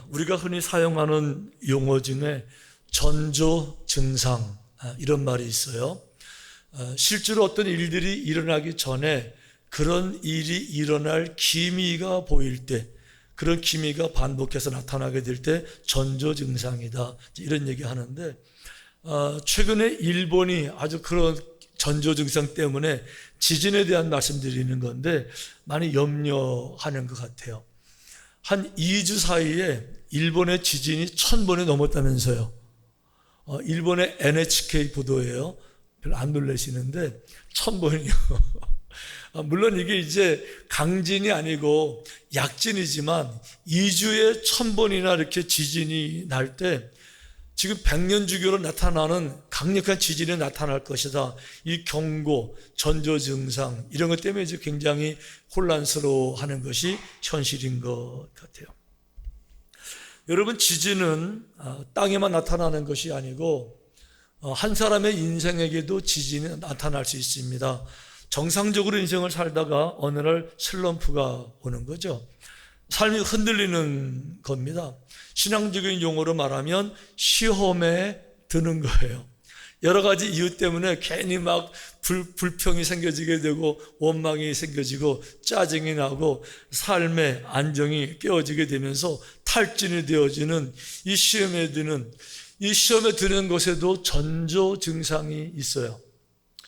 우리가 흔히 사용하는 용어 중에 전조 증상 이런 말이 있어요. 실제로 어떤 일들이 일어나기 전에 그런 일이 일어날 기미가 보일 때, 그런 기미가 반복해서 나타나게 될 때 전조 증상이다, 이런 얘기 하는데, 최근에 일본이 아주 그런 전조 증상 때문에 지진에 대한 말씀드리는 건데 많이 염려하는 것 같아요. 한 2주 사이에 일본의 지진이 1000번이 넘었다면서요. 일본의 NHK 보도예요. 별로 안 놀라시는데 1000번이요. 물론 이게 이제 강진이 아니고 약진이지만 2주에 1000번이나 이렇게 지진이 날 때 지금 100년 주기로 나타나는 강력한 지진이 나타날 것이다, 이 경고, 전조 증상 이런 것 때문에 이제 굉장히 혼란스러워하는 것이 현실인 것 같아요. 여러분, 지진은 땅에만 나타나는 것이 아니고 한 사람의 인생에게도 지진이 나타날 수 있습니다. 정상적으로 인생을 살다가 어느 날 슬럼프가 오는 거죠. 삶이 흔들리는 겁니다. 신앙적인 용어로 말하면 시험에 드는 거예요. 여러 가지 이유 때문에 괜히 막 불평이 생겨지게 되고 원망이 생겨지고 짜증이 나고 삶의 안정이 깨어지게 되면서 탈진이 되어지는 이 시험에 드는 것에도 전조 증상이 있어요.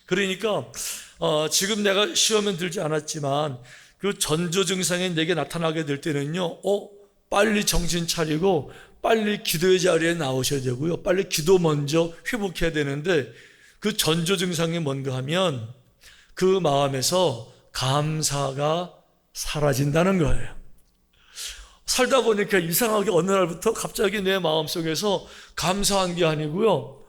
그러니까 지금 내가 시험에 들지 않았지만 그 전조 증상이 내게 나타나게 될 때는요, 빨리 정신 차리고 빨리 기도의 자리에 나오셔야 되고요, 빨리 기도 먼저 회복해야 되는데, 그 전조 증상이 뭔가 하면 그 마음에서 감사가 사라진다는 거예요. 살다 보니까 이상하게 어느 날부터 갑자기 내 마음속에서 감사한 게 아니고요,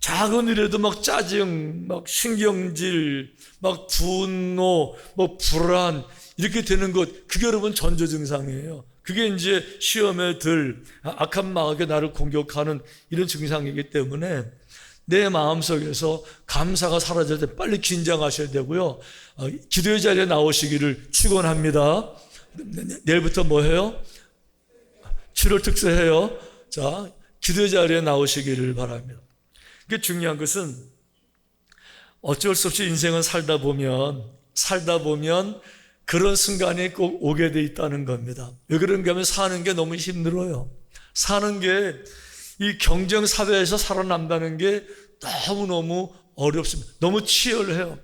작은 일에도 막 짜증, 막 신경질, 막 분노, 뭐 불안 이렇게 되는 것, 그게 여러분 전조 증상이에요. 그게 이제 시험에 들 악한 마귀가 나를 공격하는 이런 증상이기 때문에 내 마음속에서 감사가 사라질 때 빨리 긴장하셔야 되고요, 기도의 자리에 나오시기를 축원합니다. 내일부터 뭐 해요? 7월 특세해요. 자, 기도의 자리에 나오시기를 바랍니다. 그게 중요한 것은 어쩔 수 없이 인생은 살다 보면 그런 순간이 꼭 오게 돼 있다는 겁니다. 왜 그런가 하면 사는 게 너무 힘들어요. 사는 게, 이 경쟁 사회에서 살아남다는 게 너무너무 어렵습니다. 너무 치열해요.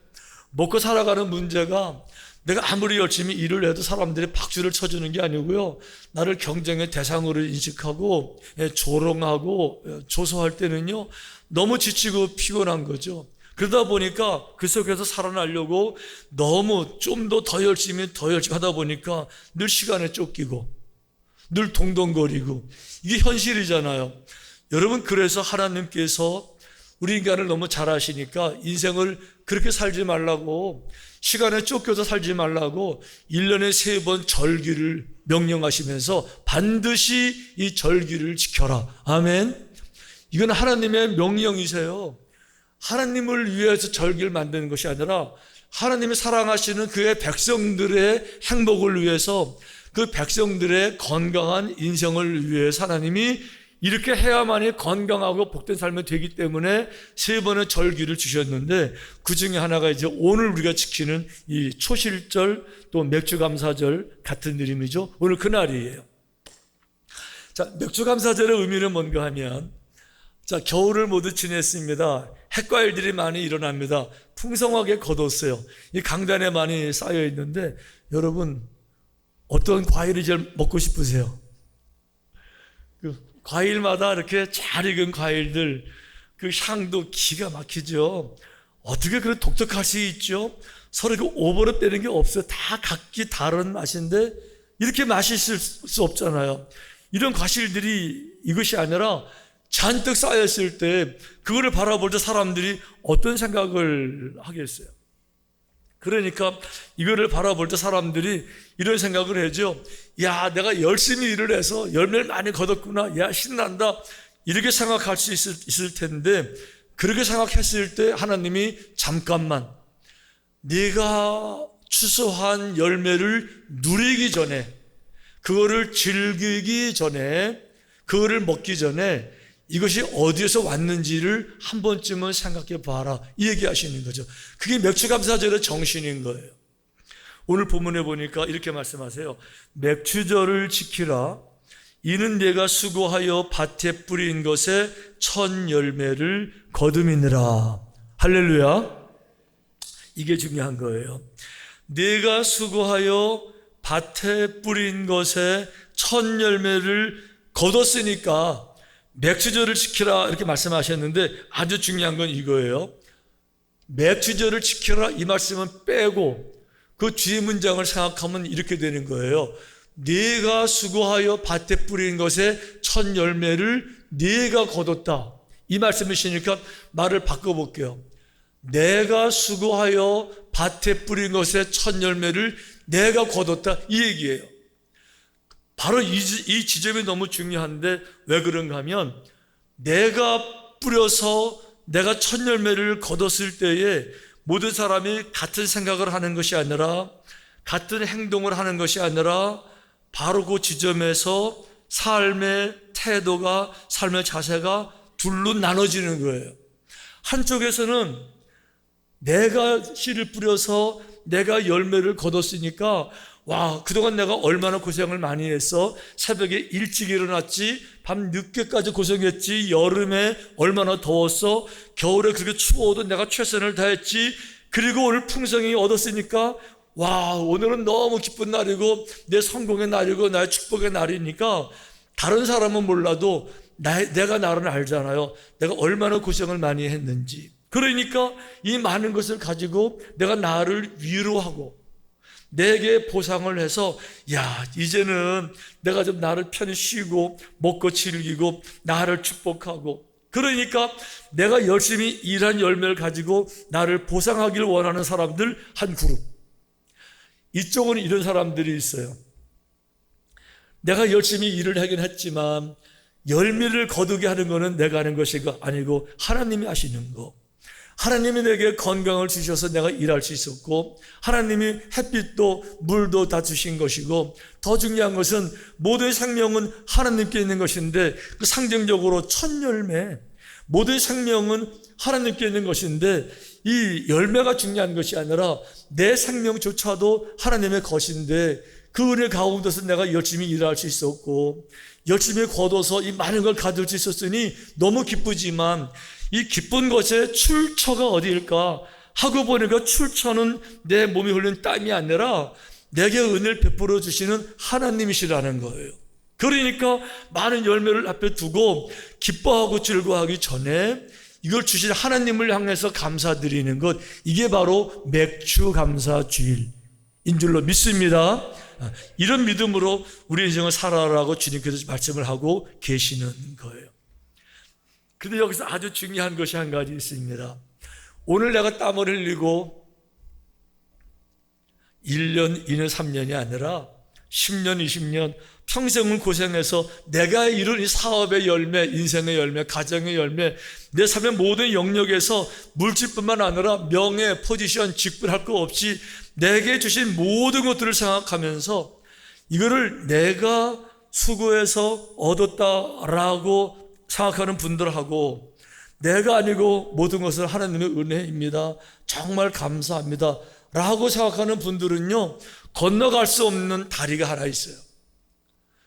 먹고 살아가는 문제가 내가 아무리 열심히 일을 해도 사람들이 박수를 쳐주는 게 아니고요, 나를 경쟁의 대상으로 인식하고 조롱하고 조소할 때는요, 너무 지치고 피곤한 거죠. 그러다 보니까 그 속에서 살아나려고 너무 좀 더 열심히 하다 보니까 늘 시간에 쫓기고 늘 동동거리고, 이게 현실이잖아요. 여러분, 그래서 하나님께서 우리 인간을 너무 잘 아시니까 인생을 그렇게 살지 말라고, 시간에 쫓겨서 살지 말라고 1년에 3번 절기를 명령하시면서 반드시 이 절기를 지켜라. 아멘. 이건 하나님의 명령이세요. 하나님을 위해서 절기를 만드는 것이 아니라 하나님이 사랑하시는 그의 백성들의 행복을 위해서, 그 백성들의 건강한 인생을 위해서 하나님이 이렇게 해야만이 건강하고 복된 삶이 되기 때문에 3번의 절기를 주셨는데, 그 중에 하나가 이제 오늘 우리가 지키는 이 초실절, 또 맥주감사절 같은 이름이죠. 오늘 그날이에요. 자, 맥주감사절의 의미는 뭔가 하면, 자, 겨울을 모두 지냈습니다. 핵과일들이 많이 일어납니다. 풍성하게 걷었어요. 이 강단에 많이 쌓여 있는데, 여러분, 어떤 과일이 제일 먹고 싶으세요? 과일마다 이렇게 잘 익은 과일들, 그 향도 기가 막히죠. 어떻게 그런 독특할 수 있죠? 서로 그 오버랩 되는 게 없어요. 다 각기 다른 맛인데 이렇게 맛있을 수 없잖아요. 이런 과실들이 이것이 아니라 잔뜩 쌓였을 때 그거를 바라볼 때 사람들이 어떤 생각을 하겠어요? 그러니까 이거를 바라볼 때 사람들이 이런 생각을 하죠. 야, 내가 열심히 일을 해서 열매를 많이 거뒀구나. 야, 신난다. 이렇게 생각할 수 있을 텐데, 그렇게 생각했을 때 하나님이 잠깐만, 네가 추수한 열매를 누리기 전에, 그거를 즐기기 전에, 그거를 먹기 전에 이것이 어디에서 왔는지를 한 번쯤은 생각해 봐라, 이 얘기하시는 거죠. 그게 맥추감사절의 정신인 거예요. 오늘 본문에 보니까 이렇게 말씀하세요. 맥추절을 지키라. 이는 내가 수고하여 밭에 뿌린 것에 첫 열매를 거두미니라. 할렐루야. 이게 중요한 거예요. 내가 수고하여 밭에 뿌린 것에 첫 열매를 거뒀으니까 맥추절을 지키라 이렇게 말씀하셨는데, 아주 중요한 건 이거예요. 맥추절을 지키라 이 말씀은 빼고 그 뒤에 문장을 생각하면 이렇게 되는 거예요. 네가 수고하여 밭에 뿌린 것에 첫 열매를 네가 거뒀다, 이 말씀이시니까 말을 바꿔볼게요. 내가 수고하여 밭에 뿌린 것에 첫 열매를 내가 거뒀다, 이 얘기예요. 바로 이 지점이 너무 중요한데, 왜 그런가 하면 내가 뿌려서 내가 첫 열매를 거뒀을 때에 모든 사람이 같은 생각을 하는 것이 아니라, 같은 행동을 하는 것이 아니라, 바로 그 지점에서 삶의 태도가, 삶의 자세가 둘로 나눠지는 거예요. 한쪽에서는 내가 씨를 뿌려서 내가 열매를 거뒀으니까, 와, 그동안 내가 얼마나 고생을 많이 했어. 새벽에 일찍 일어났지, 밤 늦게까지 고생했지, 여름에 얼마나 더웠어, 겨울에 그렇게 추워도 내가 최선을 다했지, 그리고 오늘 풍성히 얻었으니까 와, 오늘은 너무 기쁜 날이고 내 성공의 날이고 나의 축복의 날이니까, 다른 사람은 몰라도 내가 나를 알잖아요. 내가 얼마나 고생을 많이 했는지. 그러니까 이 많은 것을 가지고 내가 나를 위로하고 내게 보상을 해서, 야, 이제는 내가 좀 나를 편히 쉬고 먹고 즐기고 나를 축복하고, 그러니까 내가 열심히 일한 열매를 가지고 나를 보상하기를 원하는 사람들 한 그룹. 이쪽은 이런 사람들이 있어요. 내가 열심히 일을 하긴 했지만 열매를 거두게 하는 것은 내가 하는 것이 아니고 하나님이 하시는 거. 하나님이 내게 건강을 주셔서 내가 일할 수 있었고, 하나님이 햇빛도 물도 다 주신 것이고, 더 중요한 것은 모든 생명은 하나님께 있는 것인데, 그 상징적으로 첫 열매, 모든 생명은 하나님께 있는 것인데, 이 열매가 중요한 것이 아니라 내 생명조차도 하나님의 것인데, 그 은혜 가운데서 내가 열심히 일할 수 있었고 열심히 거둬서 이 많은 걸 가질 수 있었으니 너무 기쁘지만, 이 기쁜 것의 출처가 어디일까 하고 보니까 출처는 내 몸이 흘린 땀이 아니라 내게 은혜를 베풀어 주시는 하나님이시라는 거예요. 그러니까 많은 열매를 앞에 두고 기뻐하고 즐거워하기 전에 이걸 주신 하나님을 향해서 감사드리는 것, 이게 바로 맥추감사주일인 줄로 믿습니다. 이런 믿음으로 우리 인생을 살아라고 주님께서 말씀을 하고 계시는 거예요. 근데 여기서 아주 중요한 것이 한 가지 있습니다. 오늘 내가 땀을 흘리고 1년, 2년, 3년이 아니라 10년, 20년 평생을 고생해서 내가 이룬 이 사업의 열매, 인생의 열매, 가정의 열매, 내 삶의 모든 영역에서 물질뿐만 아니라 명예, 포지션, 직분할 거 없이 내게 주신 모든 것들을 생각하면서 이거를 내가 수고해서 얻었다라고 생각하는 분들하고, 내가 아니고 모든 것은 하나님의 은혜입니다, 정말 감사합니다 라고 생각하는 분들은요, 건너갈 수 없는 다리가 하나 있어요.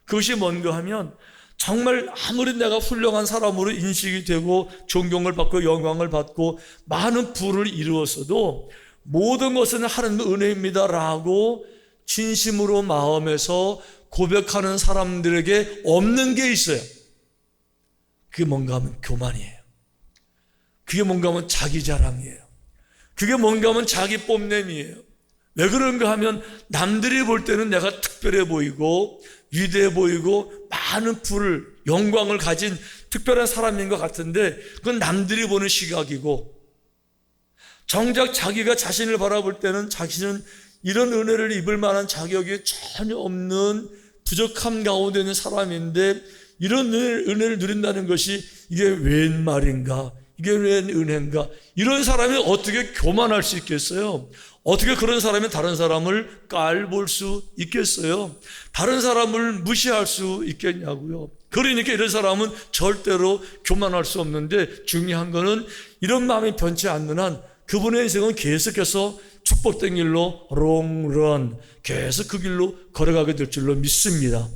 그것이 뭔가 하면, 정말 아무리 내가 훌륭한 사람으로 인식이 되고 존경을 받고 영광을 받고 많은 부를 이루었어도 모든 것은 하나님의 은혜입니다 라고 진심으로 마음에서 고백하는 사람들에게 없는 게 있어요. 그게 뭔가 하면 교만이에요. 그게 뭔가 하면 자기 자랑이에요. 그게 뭔가 하면 자기 뽐냄이에요. 왜 그런가 하면 남들이 볼 때는 내가 특별해 보이고 위대해 보이고 많은 부를, 영광을 가진 특별한 사람인 것 같은데, 그건 남들이 보는 시각이고, 정작 자기가 자신을 바라볼 때는 자신은 이런 은혜를 입을 만한 자격이 전혀 없는 부족함 가운데 있는 사람인데, 이런 은혜를 누린다는 것이 이게 웬 말인가, 이게 웬 은혜인가? 이런 사람이 어떻게 교만할 수 있겠어요? 어떻게 그런 사람이 다른 사람을 깔볼 수 있겠어요? 다른 사람을 무시할 수 있겠냐고요. 그러니까 이런 사람은 절대로 교만할 수 없는데, 중요한 거는 이런 마음이 변치 않는 한 그분의 인생은 계속해서 축복된 길로 롱런 계속 그 길로 걸어가게 될 줄로 믿습니다.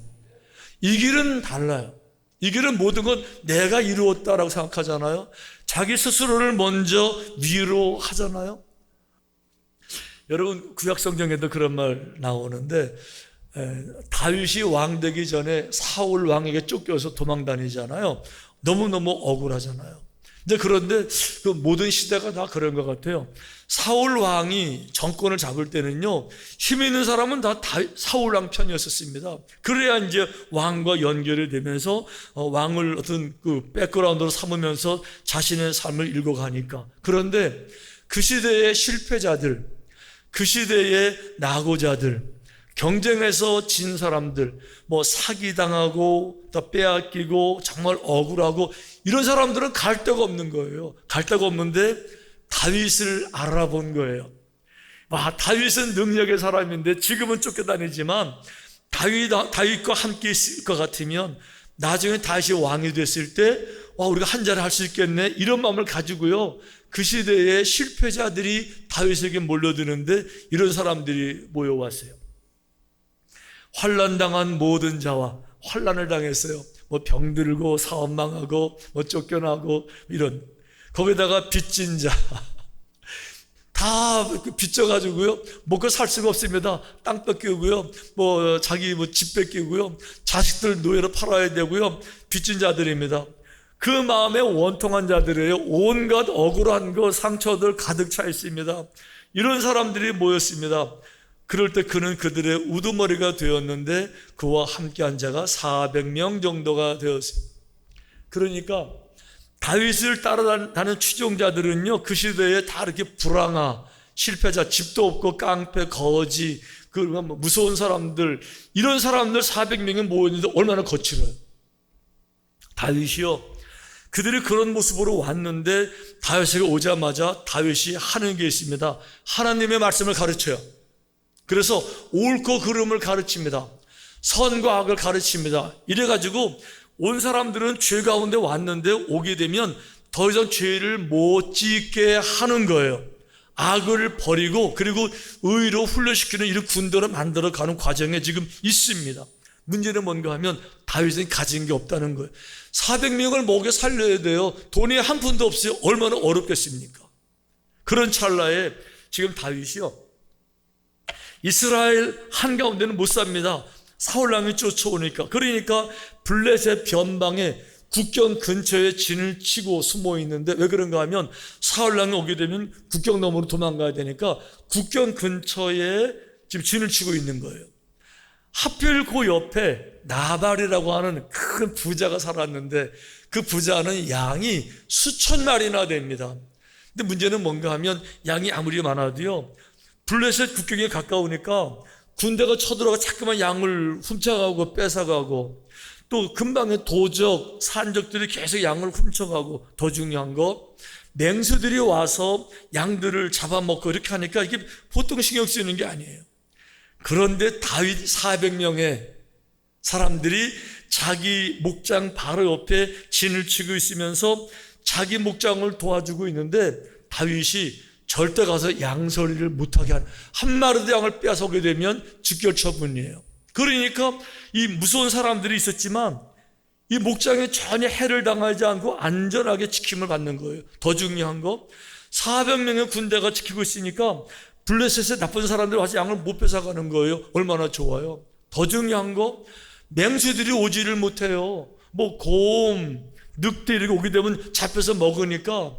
이 길은 달라요. 이 길은 모든 건 내가 이루었다라고 생각하잖아요. 자기 스스로를 먼저 위로하잖아요. 여러분, 구약 성경에도 그런 말 나오는데, 다윗이 왕 되기 전에 사울 왕에게 쫓겨서 도망 다니잖아요. 너무너무 억울하잖아요. 그런데 그 모든 시대가 다 그런 것 같아요. 사울 왕이 정권을 잡을 때는요, 힘 있는 사람은 다 사울 왕 편이었습니다. 그래야 이제 왕과 연결이 되면서 왕을 어떤 그 백그라운드로 삼으면서 자신의 삶을 읽어가니까. 그런데 그 시대의 실패자들, 그 시대의 낙오자들, 경쟁에서 진 사람들, 뭐 사기당하고 또 빼앗기고 정말 억울하고 이런 사람들은 갈 데가 없는 거예요. 갈 데가 없는데 다윗을 알아본 거예요. 다윗은 능력의 사람인데 지금은 쫓겨다니지만 다윗과 함께 있을 것 같으면 나중에 다윗이 왕이 됐을 때 우리가 한 자리 할 수 있겠네, 이런 마음을 가지고요, 그 시대의 실패자들이 다윗에게 몰려드는데 이런 사람들이 모여왔어요. 환난당한 모든 자와 환난을 당했어요. 뭐 병들고 사업 망하고 뭐 쫓겨나고 이런, 거기다가 빚진 자 다 빚져가지고요 먹고 살 수가 없습니다. 땅 뺏기고요, 뭐 자기 뭐 집 뺏기고요, 자식들 노예로 팔아야 되고요, 빚진 자들입니다. 그 마음에 원통한 자들이에요. 온갖 억울한 거, 상처들 가득 차 있습니다. 이런 사람들이 모였습니다. 그럴 때 그는 그들의 우두머리가 되었는데 그와 함께한 자가 400명 정도가 되었어요. 그러니까 다윗을 따라다니는 추종자들은요, 그 시대에 다 이렇게 불황아, 실패자, 집도 없고 깡패, 거지, 무서운 사람들, 이런 사람들 400명이 모였는데 얼마나 거칠어요. 다윗이요, 그들이 그런 모습으로 왔는데 다윗에게 오자마자 다윗이 하는 게 있습니다. 하나님의 말씀을 가르쳐요. 그래서 옳고 그름을 가르칩니다. 선과 악을 가르칩니다. 이래가지고 온 사람들은 죄 가운데 왔는데 오게 되면 더 이상 죄를 못 짓게 하는 거예요. 악을 버리고 그리고 의로 훈련시키는 이런 군대를 만들어가는 과정에 지금 있습니다. 문제는 뭔가 하면 다윗은 가진 게 없다는 거예요. 400명을 먹여 살려야 돼요. 돈이 한 푼도 없어요. 얼마나 어렵겠습니까? 그런 찰나에 지금 다윗이요, 이스라엘 한가운데는 못 삽니다. 사울왕이 쫓아오니까. 그러니까 블레셋 변방에 국경 근처에 진을 치고 숨어 있는데, 왜 그런가 하면 사울왕이 오게 되면 국경 너머로 도망가야 되니까 국경 근처에 지금 진을 치고 있는 거예요. 하필 그 옆에 나발이라고 하는 큰 부자가 살았는데 그 부자는 양이 수천 마리나 됩니다. 근데 문제는 뭔가 하면 양이 아무리 많아도요, 블레셋 국경에 가까우니까 군대가 쳐들어가 자꾸만 양을 훔쳐가고 뺏어가고, 또 근방에 도적, 산적들이 계속 양을 훔쳐가고, 더 중요한 거 맹수들이 와서 양들을 잡아먹고 이렇게 하니까 이게 보통 신경 쓰이는 게 아니에요. 그런데 다윗 400명의 사람들이 자기 목장 바로 옆에 진을 치고 있으면서 자기 목장을 도와주고 있는데 다윗이 절대 가서 양서리를 못하게 한 마리도 양을 빼앗아오게 되면 직결처분이에요. 그러니까 이 무서운 사람들이 있었지만 이 목장에 전혀 해를 당하지 않고 안전하게 지킴을 받는 거예요. 더 중요한 거, 400명의 군대가 지키고 있으니까 블레셋의 나쁜 사람들이 와서 양을 못 뺏어가는 거예요. 얼마나 좋아요. 더 중요한 거, 맹수들이 오지를 못해요. 뭐 곰, 늑대 이렇게 오게 되면 잡혀서 먹으니까,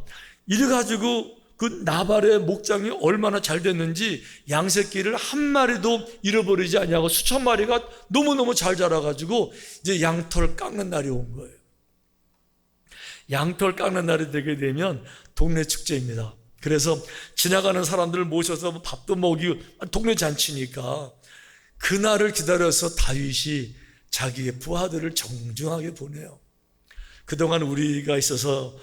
이래가지고 그 나발의 목장이 얼마나 잘 됐는지 양새끼를 한 마리도 잃어버리지 않냐고 수천 마리가 너무너무 잘 자라가지고 이제 양털 깎는 날이 온 거예요. 양털 깎는 날이 되게 되면 동네 축제입니다. 그래서 지나가는 사람들을 모셔서 밥도 먹이고 동네 잔치니까 그날을 기다려서 다윗이 자기의 부하들을 정중하게 보내요. 그동안 우리가 있어서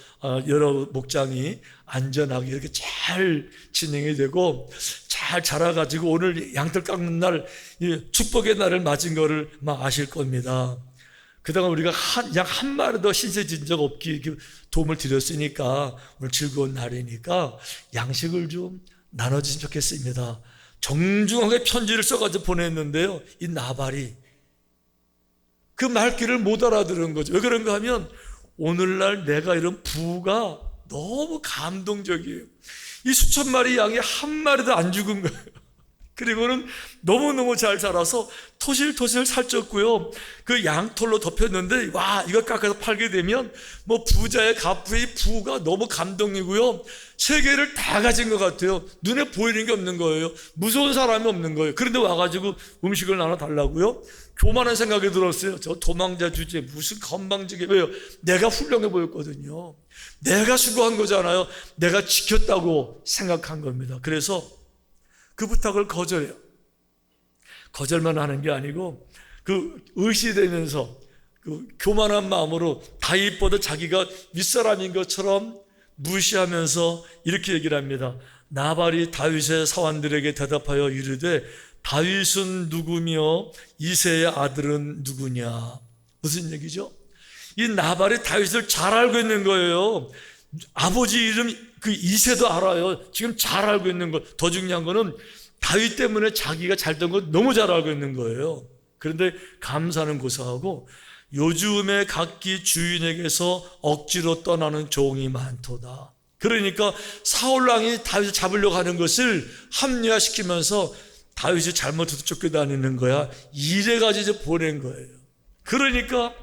여러 목장이 안전하게 이렇게 잘 진행이 되고 잘 자라가지고 오늘 양털 깎는 날 축복의 날을 맞은 거를 막 아실 겁니다. 그동안 우리가 양 한 마리도 신세진 적 없기 도움을 드렸으니까 오늘 즐거운 날이니까 양식을 좀 나눠주시면 좋겠습니다. 정중하게 편지를 써가지고 보냈는데요, 이 나발이 그 말귀를 못 알아들은 거죠. 왜 그런가 하면 오늘날 내가 이런 부가 너무 감동적이에요. 이 수천 마리 양이 한 마리도 안 죽은 거예요. 그리고는 너무너무 잘 자라서 토실토실 살쪘고요. 그 양털로 덮였는데, 와, 이거 깎아서 팔게 되면 뭐 부자의 가부의 부가 너무 감동이고요. 세계를 다 가진 것 같아요. 눈에 보이는 게 없는 거예요. 무서운 사람이 없는 거예요. 그런데 와가지고 음식을 나눠달라고요? 교만한 생각이 들었어요. 저 도망자 주제 무슨 건방지게. 왜요? 내가 훌륭해 보였거든요. 내가 수고한 거잖아요. 내가 지켰다고 생각한 겁니다. 그래서 그 부탁을 거절해요. 거절만 하는 게 아니고 그 의시되면서 그 교만한 마음으로 다윗보다 자기가 윗사람인 것처럼 무시하면서 이렇게 얘기를 합니다. 나발이 다윗의 사환들에게 대답하여 이르되 다윗은 누구며 이새의 아들은 누구냐. 무슨 얘기죠? 이 나발이 다윗을 잘 알고 있는 거예요. 아버지 이름 그 이새도 알아요. 지금 잘 알고 있는 거. 더 중요한 거는 다윗 때문에 자기가 잘 된 거 너무 잘 알고 있는 거예요. 그런데 감사는 고사하고 요즘에 각기 주인에게서 억지로 떠나는 종이 많도다. 그러니까 사울왕이 다윗을 잡으려고 하는 것을 합리화시키면서 다윗이 잘못해서 쫓겨다니는 거야. 이래가지고 이제 보낸 거예요. 그러니까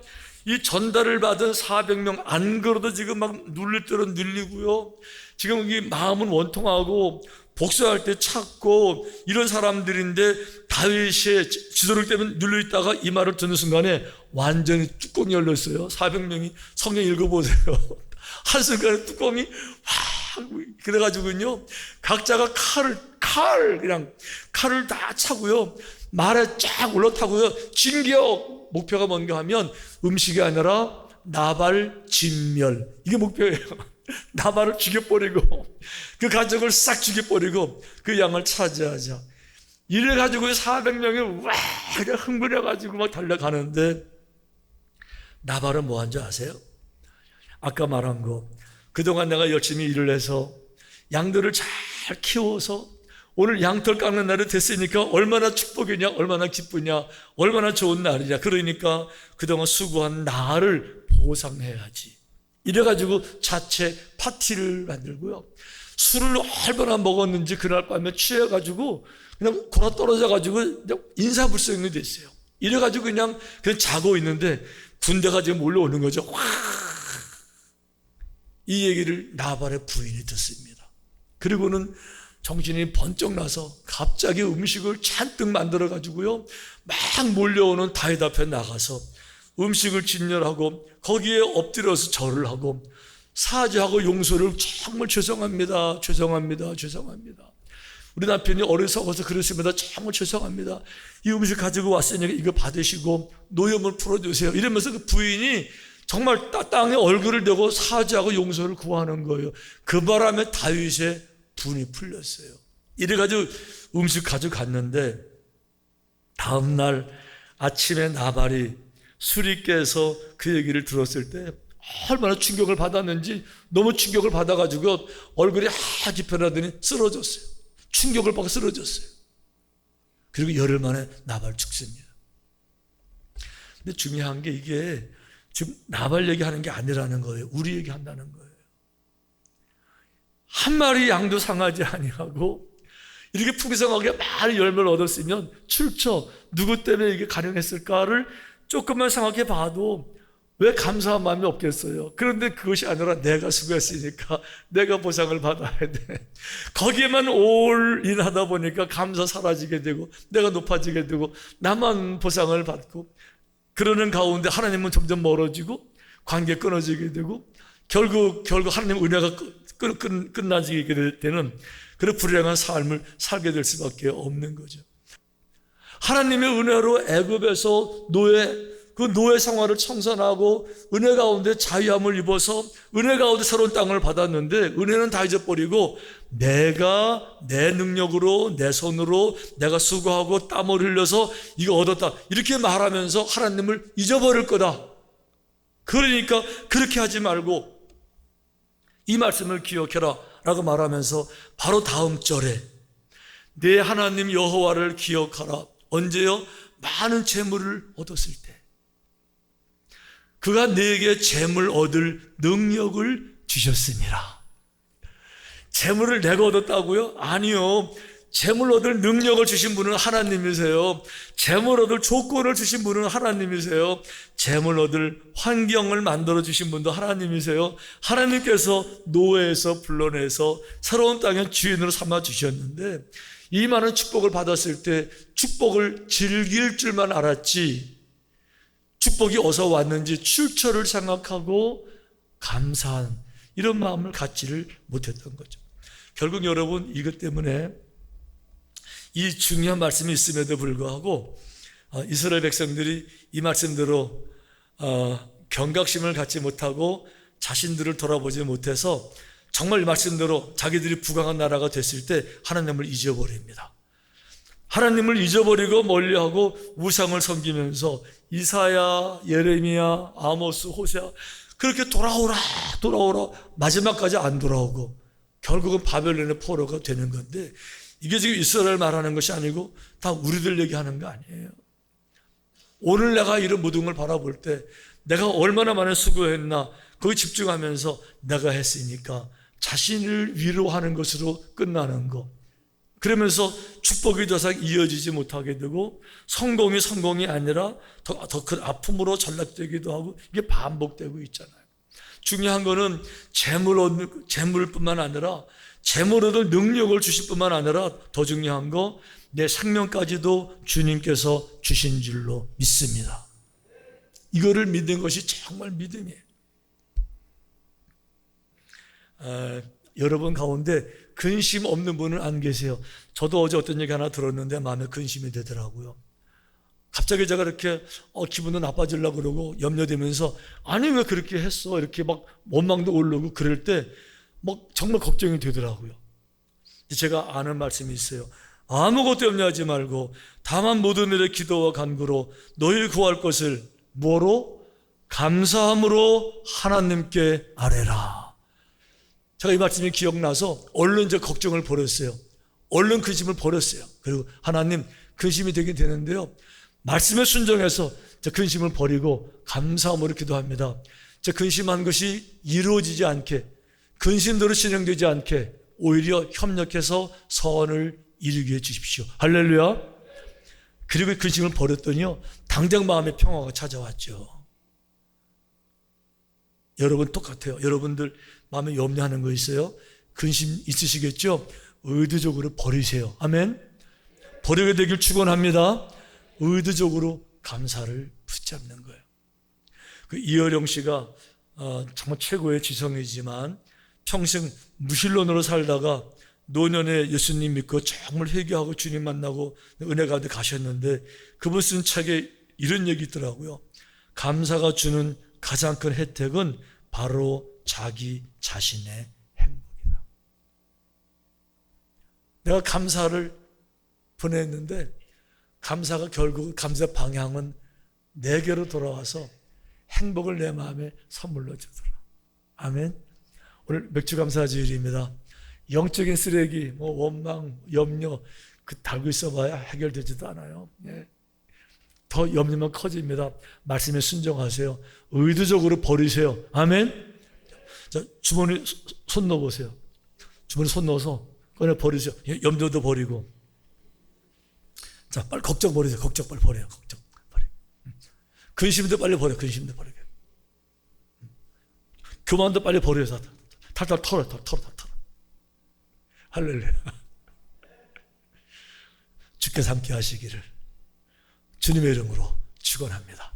이 전달을 받은 400명 안 그래도 지금 막 눌릴 대로 눌리고요. 지금 이 마음은 원통하고 복수할 때 찾고 이런 사람들인데 다윗의 지도력 때문에 눌려있다가 이 말을 듣는 순간에 완전히 뚜껑이 열렸어요. 400명이 성경 읽어보세요. 한순간에 뚜껑이 확 그래가지고요, 각자가 그냥 칼을 다 차고요, 말에 쫙 올라타고요, 진격! 목표가 뭔가 하면 음식이 아니라 나발 진멸. 이게 목표예요. 나발을 죽여버리고 그 가족을 싹 죽여버리고 그 양을 차지하자. 이래가지고 400명이 와 흥분해가지고 막 달려가는데 나발은 뭐 한 줄 아세요? 아까 말한 거, 그동안 내가 열심히 일을 해서 양들을 잘 키워서 오늘 양털 깎는 날이 됐으니까 얼마나 축복이냐, 얼마나 기쁘냐, 얼마나 좋은 날이냐. 그러니까 그동안 수고한 나를 보상해야지. 이래가지고 자체 파티를 만들고요, 술을 얼마나 먹었는지 그날 밤에 취해가지고 그냥 골아 떨어져가지고 그냥 인사불성이 됐어요. 이래가지고 그냥 자고 있는데 군대가 지금 몰려오는 거죠. 이 얘기를 나발의 부인이 듣습니다. 그리고는 정신이 번쩍 나서 갑자기 음식을 잔뜩 만들어 가지고요, 막 몰려오는 다윗 앞에 나가서 음식을 진열하고 거기에 엎드려서 절을 하고 사죄하고 용서를, 정말 죄송합니다, 죄송합니다, 죄송합니다. 우리 남편이 어리석어서 그랬습니다. 정말 죄송합니다. 이 음식 가지고 왔으니까 이거 받으시고 노염을 풀어주세요. 이러면서 그 부인이 정말 땅에 얼굴을 대고 사죄하고 용서를 구하는 거예요. 그 바람에 다윗의 분이 풀렸어요. 이래가지고 음식 가져갔는데 다음날 아침에 나발이 술이 깨서 그 얘기를 들었을 때 얼마나 충격을 받았는지, 너무 충격을 받아가지고 얼굴이 하얗게 변하더니 쓰러졌어요. 충격을 받고 쓰러졌어요. 그리고 열흘 만에 나발 죽습니다. 근데 중요한 게 이게 지금 나발 얘기하는 게 아니라는 거예요. 우리 얘기한다는 거예요. 한 마리 양도 상하지 아니하고 이렇게 풍성하게 많은 열매를 얻었으면 출처 누구 때문에 이게 가능했을까를 조금만 생각해 봐도 왜 감사한 마음이 없겠어요. 그런데 그것이 아니라 내가 수고했으니까 내가 보상을 받아야 돼. 거기에만 올인하다 보니까 감사 사라지게 되고 내가 높아지게 되고 나만 보상을 받고 그러는 가운데 하나님은 점점 멀어지고 관계 끊어지게 되고 결국 하나님 은혜가 끝나지게 될 때는 그런 불행한 삶을 살게 될 수밖에 없는 거죠. 하나님의 은혜로 애굽에서 노예 그 노예 생활을 청산하고 은혜 가운데 자유함을 입어서 은혜 가운데 새로운 땅을 받았는데 은혜는 다 잊어버리고 내가 내 능력으로 내 손으로 내가 수고하고 땀을 흘려서 이거 얻었다 이렇게 말하면서 하나님을 잊어버릴 거다. 그러니까 그렇게 하지 말고 이 말씀을 기억해라 라고 말하면서 바로 다음 절에 내 하나님 여호와를 기억하라. 언제요? 많은 재물을 얻었을 때 그가 내게 재물 얻을 능력을 주셨습니다. 재물을 내가 얻었다고요? 아니요. 재물 얻을 능력을 주신 분은 하나님이세요. 재물 얻을 조건을 주신 분은 하나님이세요. 재물 얻을 환경을 만들어 주신 분도 하나님이세요. 하나님께서 노예에서 불러내서 새로운 땅의 주인으로 삼아 주셨는데 이 많은 축복을 받았을 때 축복을 즐길 줄만 알았지 축복이 어디서 왔는지 출처를 생각하고 감사한 이런 마음을 갖지를 못했던 거죠. 결국 여러분 이것 때문에 이 중요한 말씀이 있음에도 불구하고 이스라엘 백성들이 이 말씀대로 경각심을 갖지 못하고 자신들을 돌아보지 못해서 정말 이 말씀대로 자기들이 부강한 나라가 됐을 때 하나님을 잊어버립니다. 하나님을 잊어버리고 멀리하고 우상을 섬기면서 이사야, 예레미야, 아모스, 호세아 그렇게 돌아오라 마지막까지 안 돌아오고 결국은 바벨론의 포로가 되는 건데 이게 지금 이스라엘 말하는 것이 아니고 다 우리들 얘기하는 거 아니에요. 오늘 내가 이런 모든 걸 바라볼 때 내가 얼마나 많은 수고했나 거기 집중하면서 내가 했으니까 자신을 위로하는 것으로 끝나는 거. 그러면서 축복이 더 이상 이어지지 못하게 되고 성공이 아니라 더 큰 아픔으로 전락되기도 하고 이게 반복되고 있잖아요. 중요한 거는 재물뿐만 아니라 재물 얻을 능력을 주실 뿐만 아니라 더 중요한 거 내 생명까지도 주님께서 주신 줄로 믿습니다. 이거를 믿는 것이 정말 믿음이에요. 여러분 가운데 근심 없는 분은 안 계세요. 저도 어제 어떤 얘기 하나 들었는데 마음에 근심이 되더라고요. 갑자기 제가 이렇게 기분도 나빠지려고 그러고 염려되면서 아니 왜 그렇게 했어 이렇게 막 원망도 오르고 그럴 때 막 정말 걱정이 되더라고요. 제가 아는 말씀이 있어요. 아무것도 염려하지 말고 다만 모든 일에 기도와 간구로 너희 구할 것을 뭐로? 감사함으로 하나님께 아뢰라. 제가 이 말씀이 기억나서 얼른 제 걱정을 버렸어요. 얼른 근심을 버렸어요. 그리고 하나님 근심이 되긴 되는데요. 말씀에 순종해서 제 근심을 버리고 감사함으로 기도합니다. 제 근심한 것이 이루어지지 않게 근심대로 진행되지 않게 오히려 협력해서 선을 이루게 해주십시오. 할렐루야. 그리고 근심을 버렸더니요 당장 마음의 평화가 찾아왔죠. 여러분 똑같아요. 여러분들 마음에 염려하는 거 있어요? 근심 있으시겠죠? 의도적으로 버리세요. 아멘. 버리게 되길 축원합니다. 의도적으로 감사를 붙잡는 거예요. 그 이어령 씨가 정말 최고의 지성이지만 평생 무신론으로 살다가 노년에 예수님 믿고 정말 회개하고 주님 만나고 은혜 가운데 가셨는데 그분 쓴 책에 이런 얘기 있더라고요. 감사가 주는 가장 큰 혜택은 바로 자기 자신의 행복이다. 내가 감사를 보냈는데 감사가 결국 감사 방향은 내게로 돌아와서 행복을 내 마음에 선물로 주더라. 아멘. 오늘 맥주감사주일입니다. 영적인 쓰레기, 원망, 염려 달고 있어봐야 해결되지도 않아요. 예. 더 염려만 커집니다. 말씀에 순종하세요. 의도적으로 버리세요. 아멘. 자, 주머니 손 넣어보세요. 주머니 손 넣어서 꺼내 버리세요. 염려도 버리고. 자, 빨리 걱정 버리세요. 걱정 빨리 버려요. 걱정 버려. 근심도 빨리 버려. 근심도 버리게. 교만도 빨리 버려서 탈탈 털어. 할렐루야. 주께서 함께 하시기를 주님의 이름으로 축원합니다.